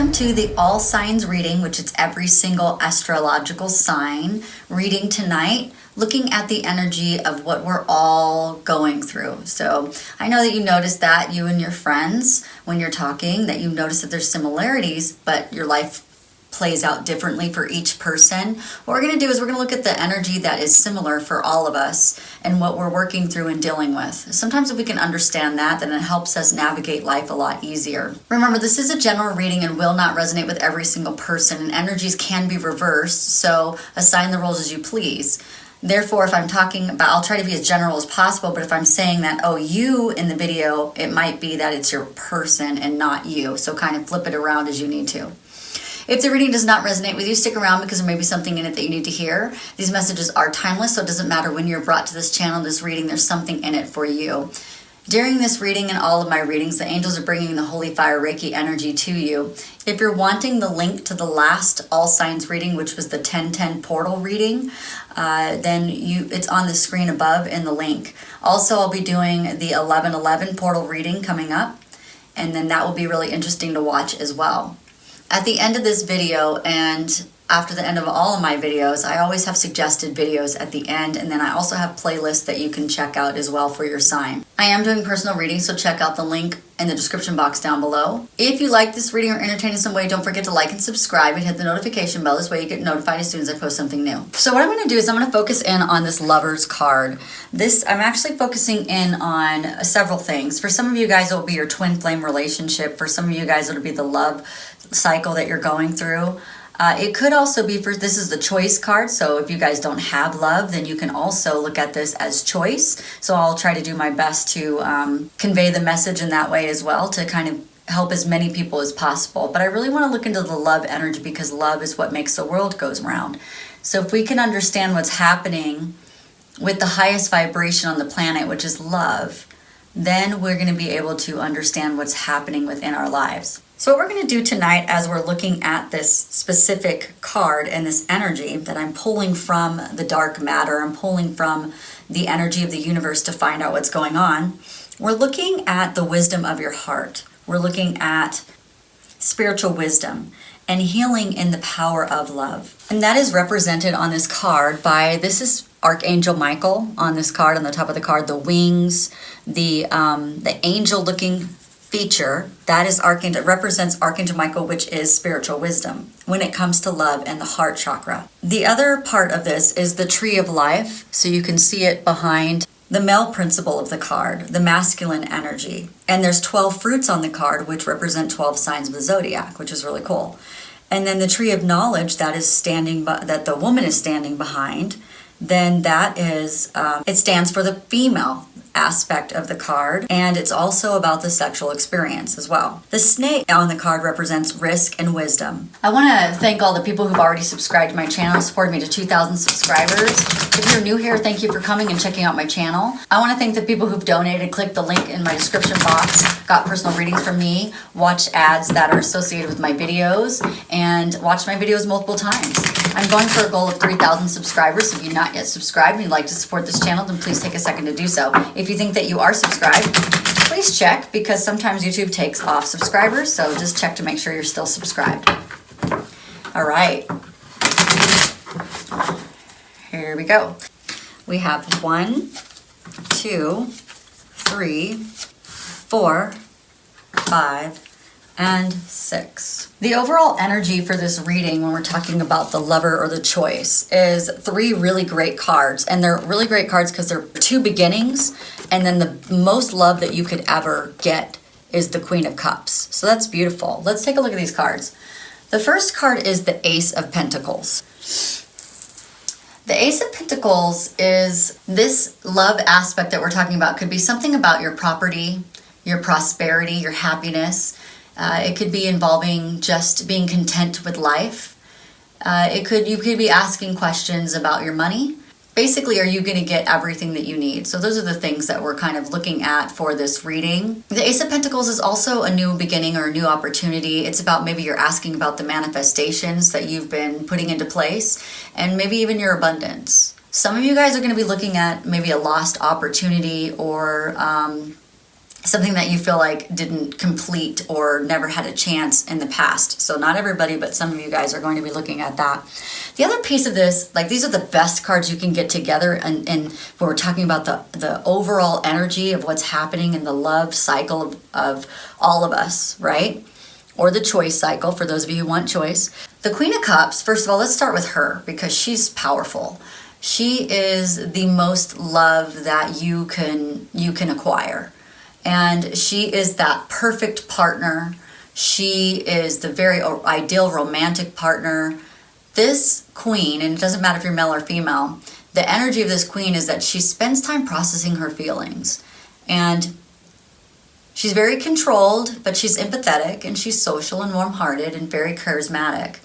Welcome to the all signs reading, which is every single astrological sign reading tonight, looking at the energy of what we're all going through. So I know that you notice that, you and your friends, when you're talking, that you notice that there's similarities, but your life plays out differently for each person. What we're going to do is we're going to look at the energy that is similar for all of us and what we're working through and dealing with. Sometimes if we can understand that, then it helps us navigate life a lot easier. Remember, this is a general reading and will not resonate with every single person, and energies can be reversed, so assign the roles as you please. Therefore, if I'm talking about, I'll try to be as general as possible, but if I'm saying that, oh, you in the video, it might be that it's your person and not you. So kind of flip it around as you need to. If the reading does not resonate with you, stick around because there may be something in it that you need to hear. These messages are timeless, so it doesn't matter when you're brought to this channel, this reading, there's something in it for you. During this reading and all of my readings, the angels are bringing the Holy Fire Reiki energy to you. If you're wanting the link to the last All Signs reading, which was the 1010 portal reading, then it's on the screen above in the link. Also, I'll be doing the 1111 portal reading coming up, and then that will be really interesting to watch as well. At the end of this video and after the end of all of my videos, I always have suggested videos at the end, and then I also have playlists that you can check out as well for your sign. I am doing personal readings, so check out the link in the description box down below. If you like this reading or entertain in some way, don't forget to like and subscribe and hit the notification bell. This way you get notified as soon as I post something new. So what I'm going to do is I'm going to focus in on this Lover's card. I'm actually focusing in on several things. For some of you guys, it will be your twin flame relationship. For some of you guys, it'll be the love cycle that you're going through. It could also be this is the choice card, so if you guys don't have love, then you can also look at this as choice. So I'll try to do my best to convey the message in that way as well, to kind of help as many people as possible. But I really want to look into the love energy because love is what makes the world goes round. So if we can understand what's happening with the highest vibration on the planet, which is love, then we're going to be able to understand what's happening within our lives. So what we're going to do tonight, as we're looking at this specific card and this energy that I'm pulling from the dark matter, I'm pulling from the energy of the universe to find out what's going on, we're looking at the wisdom of your heart. We're looking at spiritual wisdom and healing in the power of love. And that is represented on this card by, this is Archangel Michael on this card, on the top of the card, the wings, the angel looking feature, that is Archangel, represents Archangel Michael, which is spiritual wisdom when it comes to love and the heart chakra. The other part of this is the tree of life, so you can see it behind the male principle of the card, the masculine energy. And there's 12 fruits on the card, which represent 12 signs of the zodiac, which is really cool. And then the tree of knowledge that the woman is standing behind, then that is, it stands for the female aspect of the card, and it's also about the sexual experience as well. The snake on the card represents risk and wisdom. I want to thank all the people who've already subscribed to my channel and supported me to 2,000 subscribers. If you're new here, thank you for coming and checking out my channel. I want to thank the people who've donated, clicked the link in my description box, got personal readings from me, watched ads that are associated with my videos, and watched my videos multiple times. I'm going for a goal of 3,000 subscribers. If you're not yet subscribed and you'd like to support this channel, then please take a second to do so. If you think that you are subscribed, please check, because sometimes YouTube takes off subscribers, so just check to make sure you're still subscribed. All right. Here we go. We have 1, 2, 3, 4, 5, and 6. The overall energy for this reading, when we're talking about the lover or the choice, is 3 really great cards. And they're really great cards because they're 2 beginnings, and then the most love that you could ever get is the Queen of Cups. So that's beautiful. Let's take a look at these cards. The first card is the Ace of Pentacles. The Ace of Pentacles is this love aspect that we're talking about. Could be something about your property, your prosperity, your happiness. It could be involving just being content with life. You could be asking questions about your money. Basically, are you going to get everything that you need? So those are the things that we're kind of looking at for this reading. The Ace of Pentacles is also a new beginning or a new opportunity. It's about maybe you're asking about the manifestations that you've been putting into place, and maybe even your abundance. Some of you guys are going to be looking at maybe a lost opportunity or something that you feel like didn't complete or never had a chance in the past. So not everybody, but some of you guys are going to be looking at that. The other piece of this, like these are the best cards you can get together, and when we're talking about the overall energy of what's happening in the love cycle of all of us, right? Or the choice cycle for those of you who want choice. The Queen of Cups, first of all, let's start with her because she's powerful. She is the most love that you can acquire. And she is that perfect partner. She is the very ideal romantic partner. This queen, and it doesn't matter if you're male or female, the energy of this queen is that she spends time processing her feelings. And she's very controlled, but she's empathetic, and she's social and warm-hearted and very charismatic.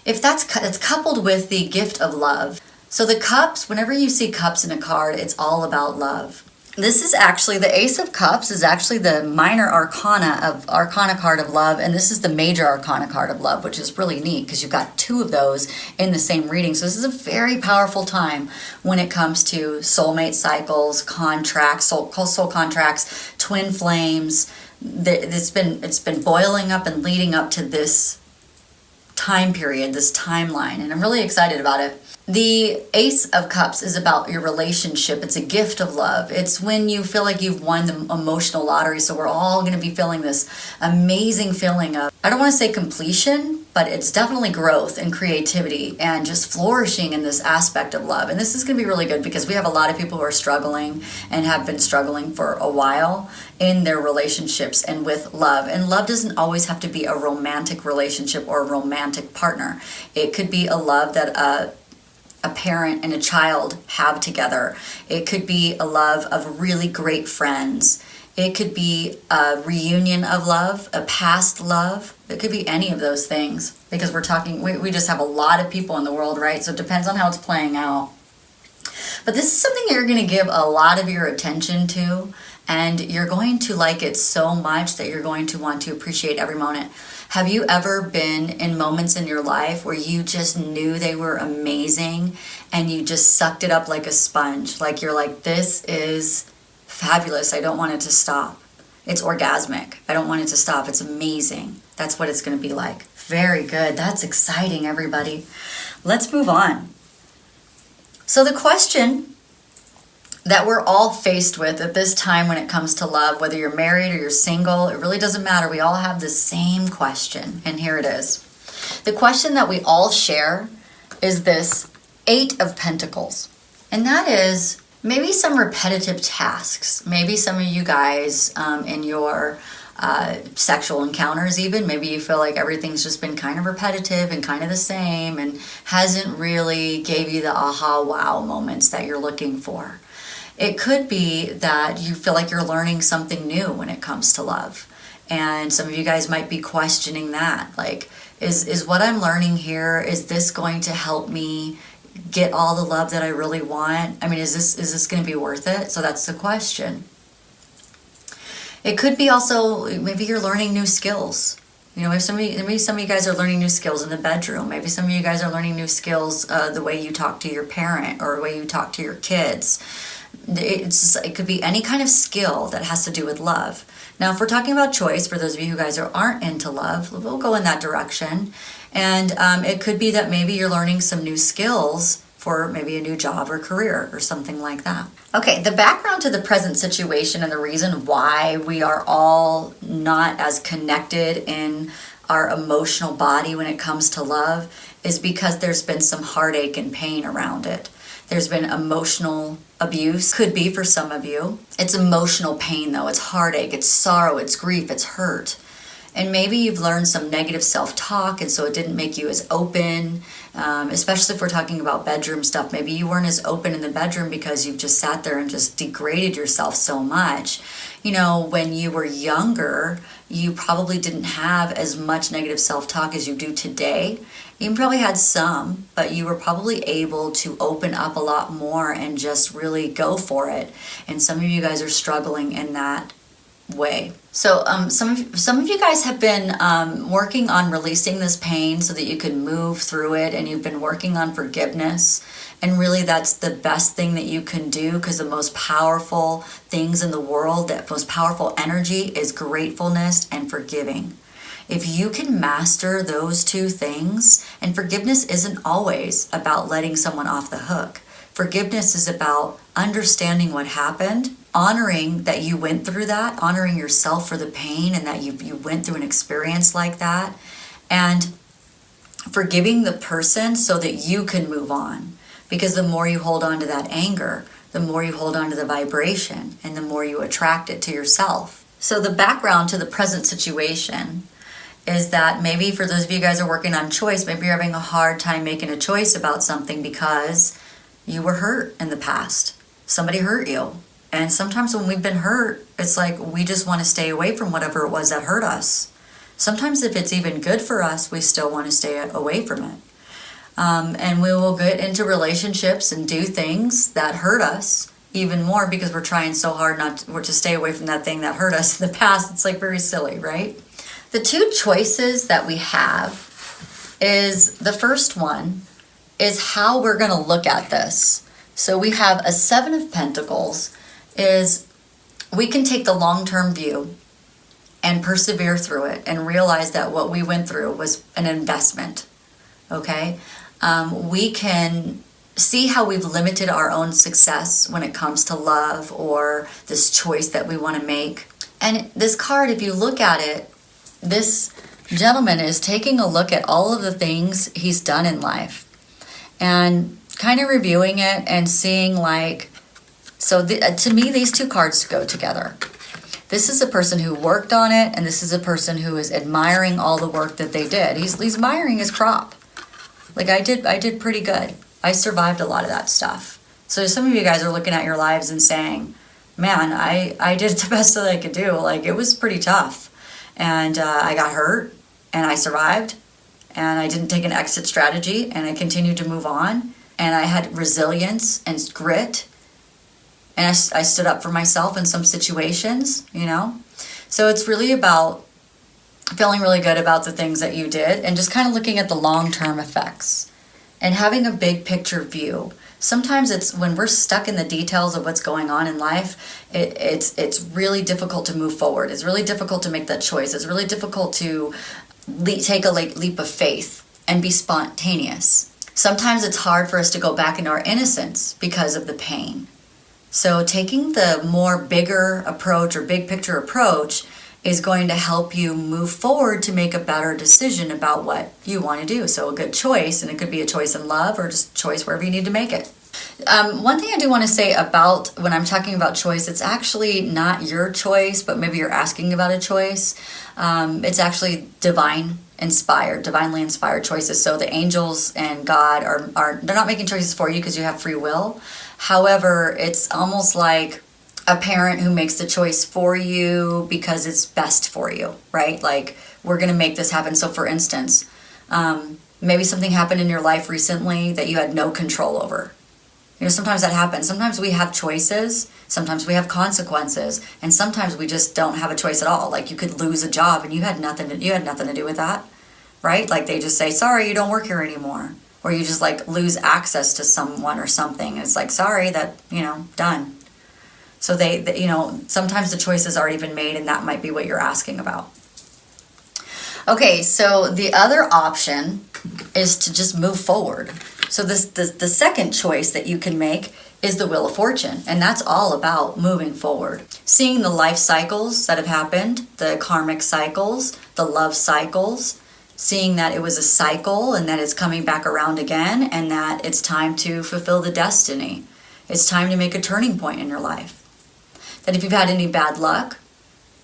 If it's coupled with the gift of love. So the cups, whenever you see cups in a card, it's all about love. This is actually, the Ace of Cups is actually the minor arcana card of love, and this is the major arcana card of love, which is really neat because you've got two of those in the same reading. So this is a very powerful time when it comes to soulmate cycles, contracts, soul contracts, twin flames. It's been boiling up and leading up to this time period, this timeline, and I'm really excited about it. The Ace of Cups is about your relationship. It's a gift of love. It's when you feel like you've won the emotional lottery. So we're all going to be feeling this amazing feeling of, I don't want to say completion, but it's definitely growth and creativity and just flourishing in this aspect of love. And this is going to be really good because we have a lot of people who are struggling and have been struggling for a while in their relationships and with love. And love doesn't always have to be a romantic relationship or a romantic partner. It could be a love that a parent and a child have together. It could be a love of really great friends. It could be a reunion of love, a past love. It could be any of those things because we just have a lot of people in the world, right? So it depends on how it's playing out. But this is something you're going to give a lot of your attention to, and you're going to like it so much that you're going to want to appreciate every moment. Have you ever been in moments in your life where you just knew they were amazing and you just sucked it up like a sponge? Like you're like, this is fabulous. I don't want it to stop. It's orgasmic. I don't want it to stop. It's amazing. That's what it's going to be like. Very good. That's exciting, everybody. Let's move on. So the question that we're all faced with at this time when it comes to love, whether you're married or you're single, it really doesn't matter. We all have the same question, and here it is. The question that we all share is this 8 of Pentacles, and that is maybe some repetitive tasks. Maybe some of you guys in your sexual encounters even, maybe you feel like everything's just been kind of repetitive and kind of the same and hasn't really gave you the aha wow moments that you're looking for. It could be that you feel like you're learning something new when it comes to love. And some of you guys might be questioning that. Like, is what I'm learning here, is this going to help me get all the love that I really want? I mean, is this going to be worth it? So that's the question. It could be also, maybe you're learning new skills. You know, maybe some of you guys are learning new skills in the bedroom. Maybe some of you guys are learning new skills the way you talk to your parent or the way you talk to your kids. It could be any kind of skill that has to do with love. Now, if we're talking about choice, for those of you who guys aren't into love, we'll go in that direction. And it could be that maybe you're learning some new skills for maybe a new job or career or something like that. Okay, the background to the present situation and the reason why we are all not as connected in our emotional body when it comes to love is because there's been some heartache and pain around it. There's been emotional abuse, could be for some of you. It's emotional pain though, it's heartache, it's sorrow, it's grief, it's hurt. And maybe you've learned some negative self-talk and so it didn't make you as open, especially if we're talking about bedroom stuff. Maybe you weren't as open in the bedroom because you've just sat there and just degraded yourself so much. You know, when you were younger, you probably didn't have as much negative self-talk as you do today. You probably had some, but you were probably able to open up a lot more and just really go for it. And some of you guys are struggling in that way. So some of you guys have been working on releasing this pain so that you can move through it, and you've been working on forgiveness. And really that's the best thing that you can do, because the most powerful things in the world, that most powerful energy is gratefulness and forgiving. If you can master those two things, and forgiveness isn't always about letting someone off the hook. Forgiveness is about understanding what happened, honoring that you went through that, honoring yourself for the pain and that you went through an experience like that, and forgiving the person so that you can move on. Because the more you hold on to that anger, the more you hold on to the vibration, and the more you attract it to yourself. So the background to the present situation is that maybe for those of you guys who are working on choice, maybe you're having a hard time making a choice about something because you were hurt in the past. Somebody hurt you. And sometimes when we've been hurt, it's like we just want to stay away from whatever it was that hurt us. Sometimes if it's even good for us, we still want to stay away from it. And we will get into relationships and do things that hurt us even more because we're trying so hard not to stay away from that thing that hurt us in the past. It's like very silly, right? The two choices that we have is, the first one is how we're going to look at this. So we have a 7 of Pentacles, is we can take the long-term view and persevere through it and realize that what we went through was an investment, okay? We can see how we've limited our own success when it comes to love or this choice that we want to make. And this card, if you look at it, this gentleman is taking a look at all of the things he's done in life and kind of reviewing it and seeing like, so to me, these two cards go together. This is a person who worked on it, and this is a person who is admiring all the work that they did. He's admiring his crop. Like I did pretty good. I survived a lot of that stuff. So some of you guys are looking at your lives and saying, man, I did the best that I could do. Like it was pretty tough. And I got hurt, and I survived, and I didn't take an exit strategy, and I continued to move on, and I had resilience and grit, and I stood up for myself in some situations, you know? So it's really about feeling really good about the things that you did and just kind of looking at the long-term effects and having a big picture view. Sometimes it's when we're stuck in the details of what's going on in life, it's really difficult to move forward. It's really difficult to make that choice. It's really difficult to take a leap of faith and be spontaneous. Sometimes it's hard for us to go back into our innocence because of the pain. So taking the more bigger approach or big picture approach is going to help you move forward to make a better decision about what you want to do. So a good choice, and it could be a choice in love or just a choice wherever you need to make it. One thing I do want to say about when I'm talking about choice, it's actually not your choice, but maybe you're asking about a choice. It's actually divinely inspired choices. So the angels and God they're not making choices for you because you have free will. However, it's almost like a parent who makes the choice for you because it's best for you, right? Like, we're going to make this happen. So for instance, maybe something happened in your life recently that you had no control over. You know, sometimes that happens. Sometimes we have choices, sometimes we have consequences, and sometimes we just don't have a choice at all. Like, you could lose a job and you had nothing to do with that, right? Like, they just say, sorry, you don't work here anymore. Or you just like lose access to someone or something. And it's like, sorry, done. So they, sometimes the choice has already been made, and that might be what you're asking about. Okay, so the other option is to just move forward. So the second choice that you can make is the Wheel of Fortune, and that's all about moving forward. Seeing the life cycles that have happened, the karmic cycles, the love cycles, seeing that it was a cycle and that it's coming back around again, and that it's time to fulfill the destiny. It's time to make a turning point in your life. That if you've had any bad luck,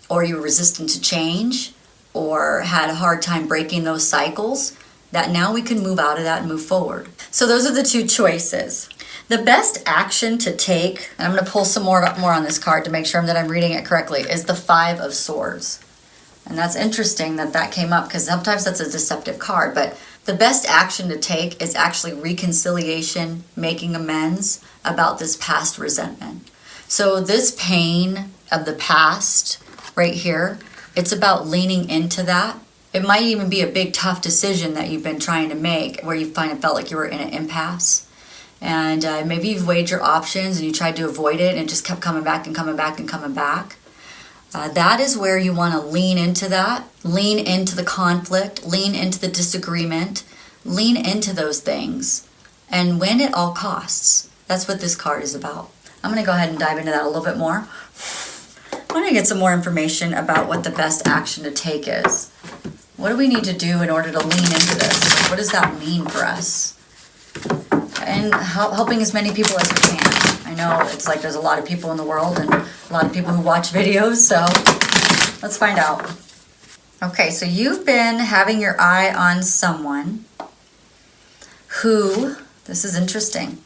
or you were resistant to change, or had a hard time breaking those cycles, that now we can move out of that and move forward. So those are the two choices. The best action to take, and I'm going to pull some more on this card to make sure that I'm reading it correctly, is the 5 of Swords. And that's interesting that came up, because sometimes that's a deceptive card, but the best action to take is actually reconciliation, making amends about this past resentment. So this pain of the past right here. It's about leaning into that. It might even be a big, tough decision that you've been trying to make where you felt like you were in an impasse. And maybe you've weighed your options and you tried to avoid it and it just kept coming back and coming back and coming back. That is where you want to lean into that. Lean into the conflict. Lean into the disagreement. Lean into those things and win at all costs. That's what this card is about. I'm going to go ahead and dive into that a little bit more. I want to get some more information about what the best action to take is. What do we need to do in order to lean into this? What does that mean for us? And helping as many people as we can. I know it's like there's a lot of people in the world and a lot of people who watch videos, so let's find out. Okay, so you've been having your eye on someone who, this is interesting.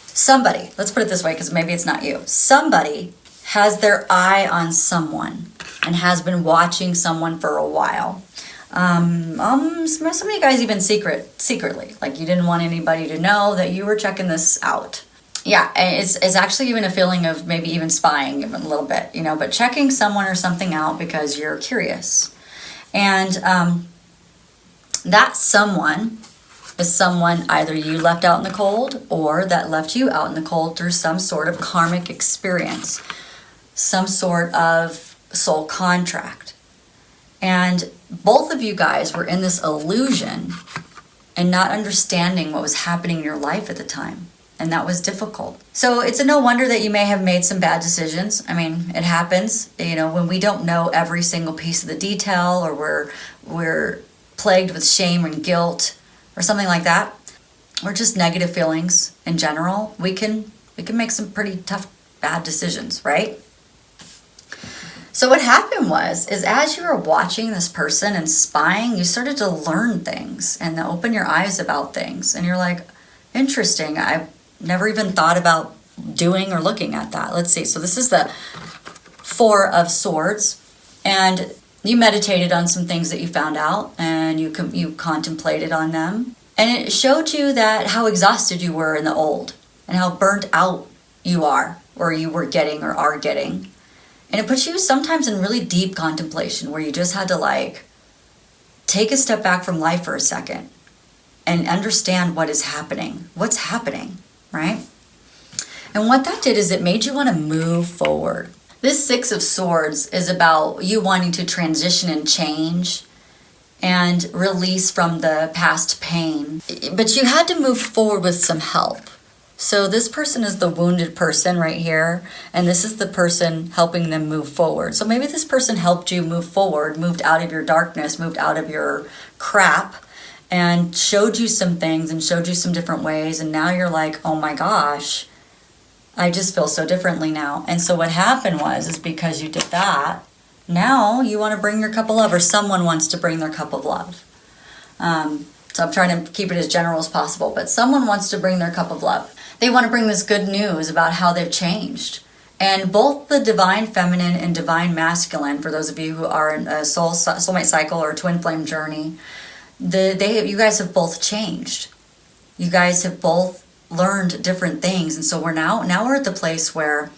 Somebody, let's put it this way because maybe it's not you. Somebody has their eye on someone and has been watching someone for a while. Some of you guys even secretly, like you didn't want anybody to know that you were checking this out. Yeah, it's actually even a feeling of maybe even spying even a little bit, but checking someone or something out because you're curious. And that someone is someone either you left out in the cold or that left you out in the cold through some sort of karmic experience, some sort of soul contract. And both of you guys were in this illusion and not understanding what was happening in your life at the time. And that was difficult. So it's a no wonder that you may have made some bad decisions. I mean, it happens, when we don't know every single piece of the detail or we're plagued with shame and guilt or something like that, or just negative feelings in general, we can make some pretty tough, bad decisions, right? So what happened is as you were watching this person and spying, you started to learn things and open your eyes about things. And you're like, interesting, I've never even thought about doing or looking at that. Let's see. So this is the Four of Swords. And you meditated on some things that you found out and you contemplated on them. And it showed you that how exhausted you were in the old and how burnt out you are or you were getting or are getting. And it puts you sometimes in really deep contemplation where you just had to take a step back from life for a second and understand what is happening. What's happening, right? And what that did is it made you want to move forward. This Six of Swords is about you wanting to transition and change and release from the past pain. But you had to move forward with some help. So this person is the wounded person right here, and this is the person helping them move forward. So maybe this person helped you move forward, moved out of your darkness, moved out of your crap, and showed you some things and showed you some different ways. And now you're like, oh my gosh, I just feel so differently now. And so what happened is because you did that, now you want to bring your cup of love, or someone wants to bring their cup of love. So I'm trying to keep it as general as possible, but someone wants to bring their cup of love. They want to bring this good news about how they've changed. And both the divine feminine and divine masculine, for those of you who are in a soulmate cycle or a twin flame journey, you guys have both changed. You guys have both learned different things. And so we're now we're at the place where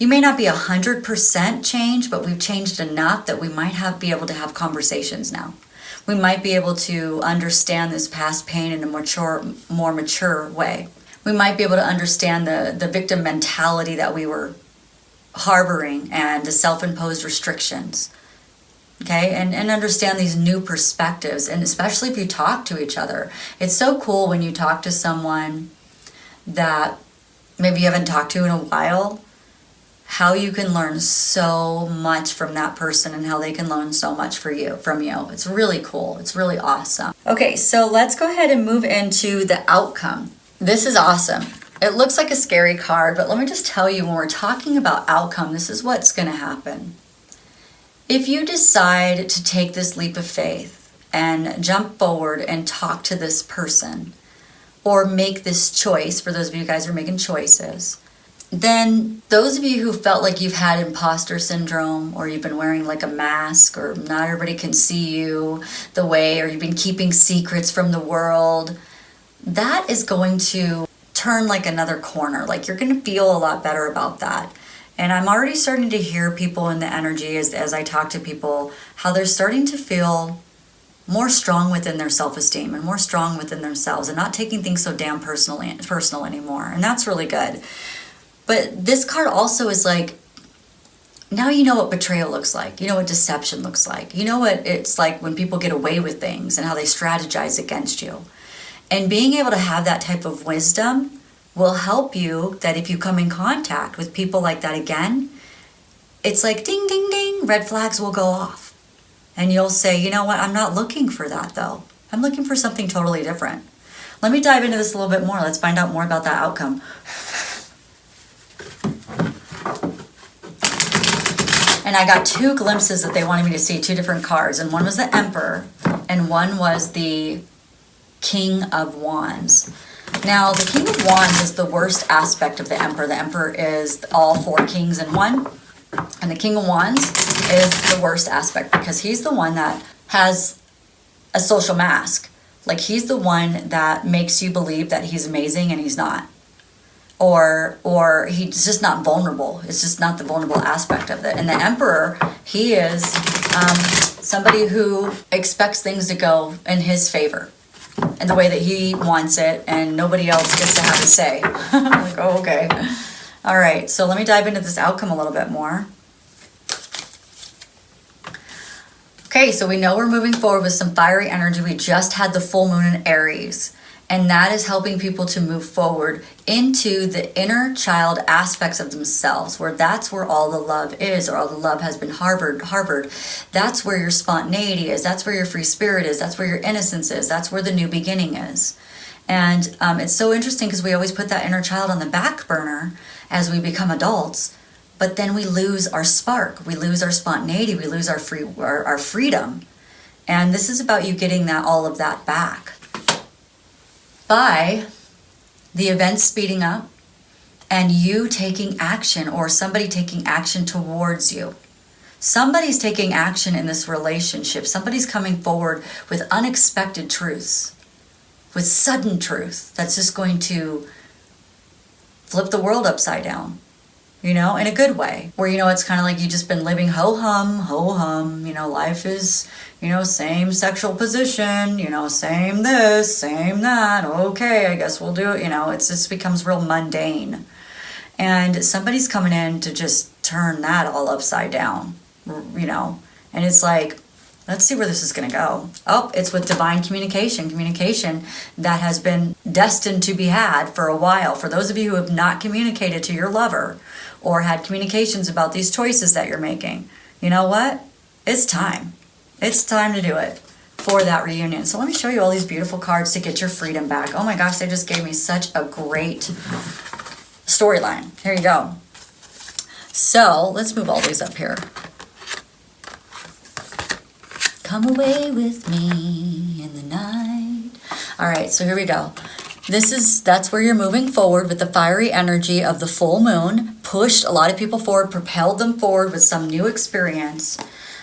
you may not be 100% changed, but we've changed enough that we might be able to have conversations now. We might be able to understand this past pain in a more mature way. We might be able to understand the victim mentality that we were harboring and the self-imposed restrictions. Okay, and understand these new perspectives, and especially if you talk to each other. It's so cool when you talk to someone that maybe you haven't talked to in a while, how you can learn so much from that person and how they can learn so much from you. It's really cool. It's really awesome. Okay, so let's go ahead and move into the outcome. This is awesome. It looks like a scary card, but let me just tell you, when we're talking about outcome, this is what's going to happen. If you decide to take this leap of faith and jump forward and talk to this person, or make this choice, for those of you guys who are making choices, then those of you who felt like you've had imposter syndrome, or you've been wearing like a mask, or not everybody can see you the way, or you've been keeping secrets from the world, that is going to turn like another corner. Like, you're going to feel a lot better about that. And I'm already starting to hear people in the energy as I talk to people, how they're starting to feel more strong within their self-esteem and more strong within themselves and not taking things so damn personal anymore. And that's really good. But this card also is like, now you know what betrayal looks like. You know what deception looks like. You know what it's like when people get away with things and how they strategize against you. And being able to have that type of wisdom will help you, that if you come in contact with people like that again, it's like ding, ding, ding, red flags will go off. And you'll say, you know what, I'm not looking for that though. I'm looking for something totally different. Let me dive into this a little bit more. Let's find out more about that outcome. And I got two glimpses that they wanted me to see, two different cards. And one was the Emperor, and one was the King of Wands. Now, the King of Wands is the worst aspect of the Emperor. The Emperor is all four kings in one. And the King of Wands is the worst aspect because he's the one that has a social mask. Like, he's the one that makes you believe that he's amazing and he's not. Or he's just not vulnerable. It's just not the vulnerable aspect of it. And the Emperor, he is somebody who expects things to go in his favor and the way that he wants it, and nobody else gets to have a say. I'm like, oh, okay. All right, so let me dive into this outcome a little bit more. Okay, so we know we're moving forward with some fiery energy. We just had the full moon in Aries, and that is helping people to move forward into the inner child aspects of themselves, where that's where all the love is, or all the love has been harbored. That's where your spontaneity is. That's where your free spirit is. That's where your innocence is. That's where the new beginning is. And it's so interesting because we always put that inner child on the back burner as we become adults, but then we lose our spark. We lose our spontaneity. We lose our freedom. And this is about you getting all of that back by the events speeding up and you taking action, or somebody taking action towards you. Somebody's taking action in this relationship. Somebody's coming forward with unexpected truths, with sudden truth that's just going to flip the world upside down, you know, in a good way. Where, you know, it's kind of like you just been living ho-hum, you know, life is, you know, same sexual position, you know, same this, same that, okay, I guess we'll do it, you know, it just becomes real mundane. And somebody's coming in to just turn that all upside down, you know, and it's like, let's see where this is going to go. Oh, it's with divine communication that has been destined to be had for a while. For those of you who have not communicated to your lover or had communications about these choices that you're making, you know what? It's time. It's time to do it for that reunion. So let me show you all these beautiful cards to get your freedom back. Oh my gosh, they just gave me such a great storyline. Here you go. So let's move all these up here. Come away with me in the night. All right, so here we go. That's where you're moving forward with the fiery energy of the full moon. Pushed a lot of people forward, propelled them forward with some new experience,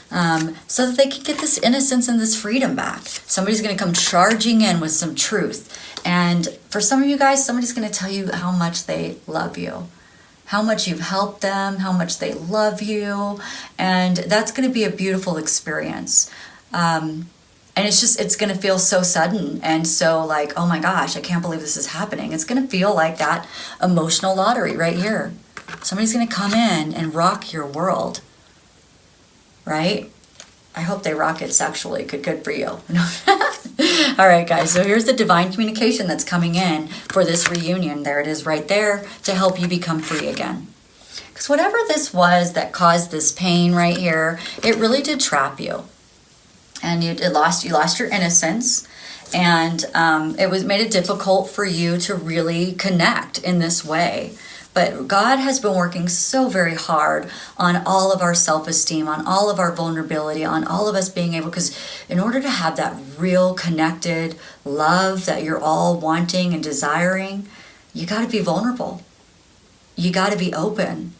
so that they can get this innocence and this freedom back. Somebody's going to come charging in with some truth. And for some of you guys, somebody's going to tell you how much they love you, how much you've helped them, how much they love you. And that's going to be a beautiful experience. And it's going to feel so sudden and so like, oh my gosh, I can't believe this is happening. It's going to feel like that emotional lottery right here. Somebody's going to come in and rock your world, right? I hope they rock it sexually. Good for you. All right, guys, so here's the divine communication that's coming in for this reunion. There it is right there to help you become free again. Because whatever this was that caused this pain right here, it really did trap you. And you lost your innocence, and it made it difficult for you to really connect in this way. But God has been working so very hard on all of our self-esteem, on all of our vulnerability, on all of us being able, because in order to have that real connected love that you're all wanting and desiring, you got to be vulnerable. You got to be open.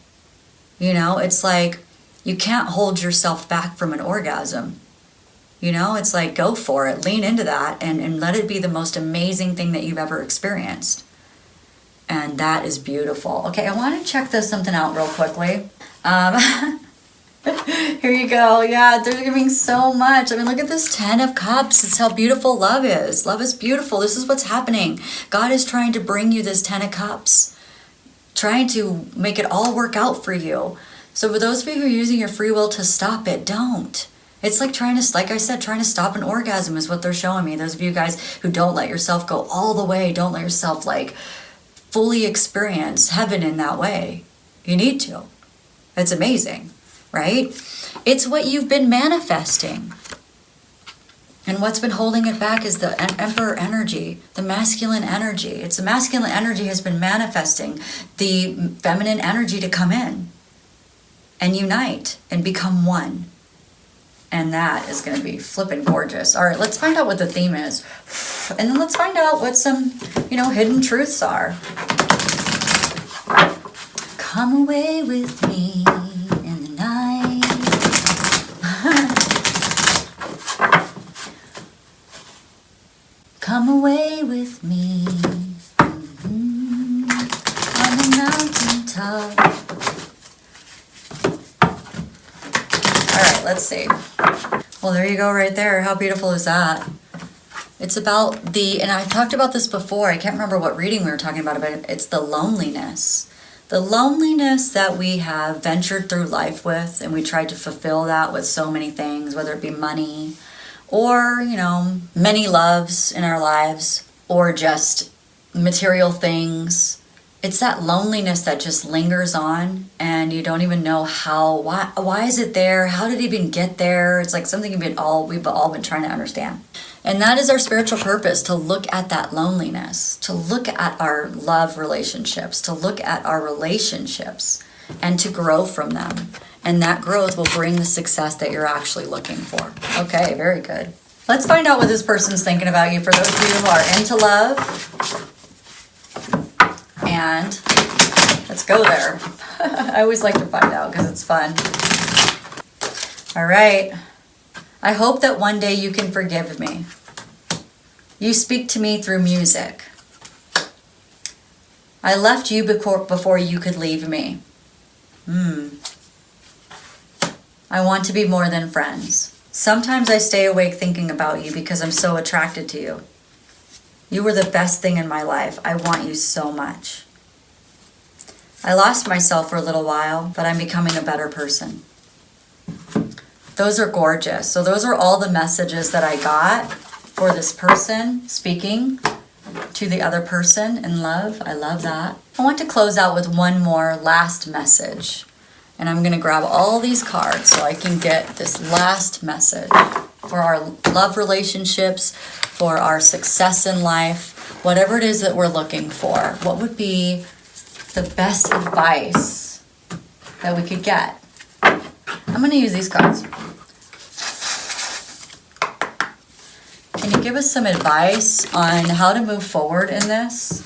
You know, it's like you can't hold yourself back from an orgasm. You know, it's like, go for it, lean into that, and let it be the most amazing thing that you've ever experienced. And that is beautiful. Okay, I want to check something out real quickly. Here you go. Yeah, they're giving so much. I mean, look at this 10 of Cups. It's how beautiful love is. Love is beautiful. This is what's happening. God is trying to bring you this 10 of Cups, trying to make it all work out for you. So for those of you who are using your free will to stop it, don't. It's like trying to, like I said, trying to stop an orgasm is what they're showing me. Those of you guys who don't let yourself go all the way, don't let yourself like fully experience heaven in that way. You need to. It's amazing, right? It's what you've been manifesting. And what's been holding it back is the Emperor energy, the masculine energy. It's the masculine energy has been manifesting the feminine energy to come in and unite and become one. And that is going to be flippin' gorgeous. All right, let's find out what the theme is. And then let's find out what some, hidden truths are. Come away with me in the night. Come away with me on the mountaintop. All right, let's see. Well, there you go right there. How beautiful is that? It's about and I talked about this before. I can't remember what reading we were talking about it's the loneliness. The loneliness that we have ventured through life with, and we tried to fulfill that with so many things, whether it be money or, many loves in our lives or just material things. It's that loneliness that just lingers on and you don't even know why is it there? How did it even get there? It's like something we've all been trying to understand. And that is our spiritual purpose, to look at that loneliness, to look at our love relationships, to look at our relationships and to grow from them. And that growth will bring the success that you're actually looking for. Okay, very good. Let's find out what this person's thinking about you for those of you who are into love. And let's go there. I always like to find out because it's fun. All right. I hope that one day you can forgive me. You speak to me through music. I left you before you could leave me. I want to be more than friends. Sometimes I stay awake thinking about you because I'm so attracted to you. You were the best thing in my life. I want you so much. I lost myself for a little while, but I'm becoming a better person. Those are gorgeous. So those are all the messages that I got for this person speaking to the other person in love. I love that. I want to close out with one more last message. And I'm going to grab all these cards so I can get this last message for our love relationships, for our success in life, whatever it is that we're looking for. What would be the best advice that we could get? I'm going to use these cards. Can you give us some advice on how to move forward in this?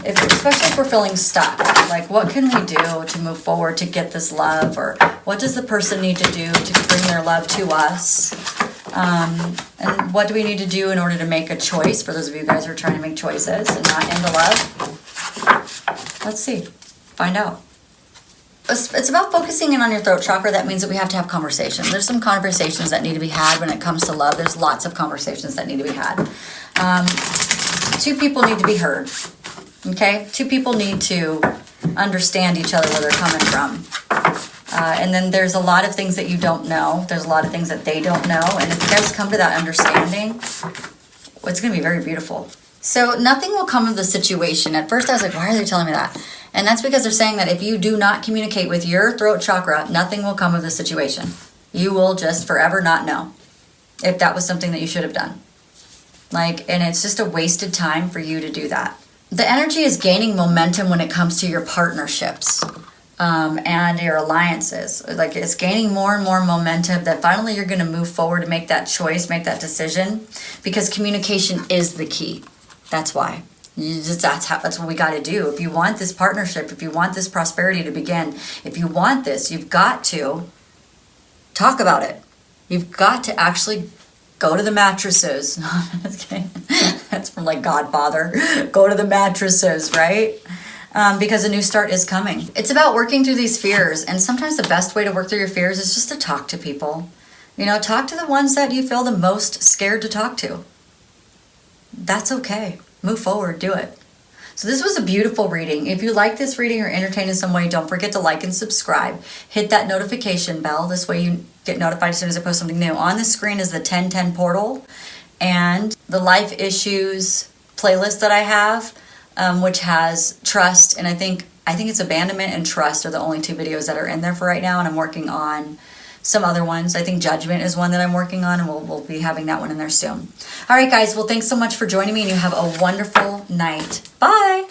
Especially if we're feeling stuck, like what can we do to move forward to get this love, or what does the person need to do to bring their love to us? And what do we need to do in order to make a choice for those of you guys who are trying to make choices and not into love? Let's see. Find out. It's about focusing in on your throat chakra. That means that we have to have conversations. There's some conversations that need to be had when it comes to love. There's lots of conversations that need to be had. Two people need to be heard. Okay? Two people need to understand each other, where they're coming from. And then there's a lot of things that you don't know. There's a lot of things that they don't know. And if you guys come to that understanding, it's going to be very beautiful. So nothing will come of the situation. At first I was like, why are they telling me that? And that's because they're saying that if you do not communicate with your throat chakra, nothing will come of the situation. You will just forever not know if that was something that you should have done. And it's just a wasted time for you to do that. The energy is gaining momentum when it comes to your partnerships and your alliances. It's gaining more and more momentum that finally you're going to move forward and make that choice, make that decision, because communication is the key. That's why. That's what we got to do. If you want this partnership, if you want this prosperity to begin, if you want this, you've got to talk about it. You've got to actually go to the mattresses. No, I'm just kidding. That's from like Godfather. Go to the mattresses, right? Because a new start is coming. It's about working through these fears. And sometimes the best way to work through your fears is just to talk to people. You know, talk to the ones that you feel the most scared to talk to. That's okay. Move forward, do it. So this was a beautiful reading. If you like this reading or entertained in some way, don't forget to like and subscribe. Hit that notification bell. This way you get notified as soon as I post something new. On the screen is the 1010 portal and the life issues playlist that I have, which has trust, and I think it's abandonment and trust are the only two videos that are in there for right now, and I'm working on some other ones. I think judgment is one that I'm working on, and we'll be having that one in there soon. All right, guys. Well, thanks so much for joining me, and you have a wonderful night. Bye.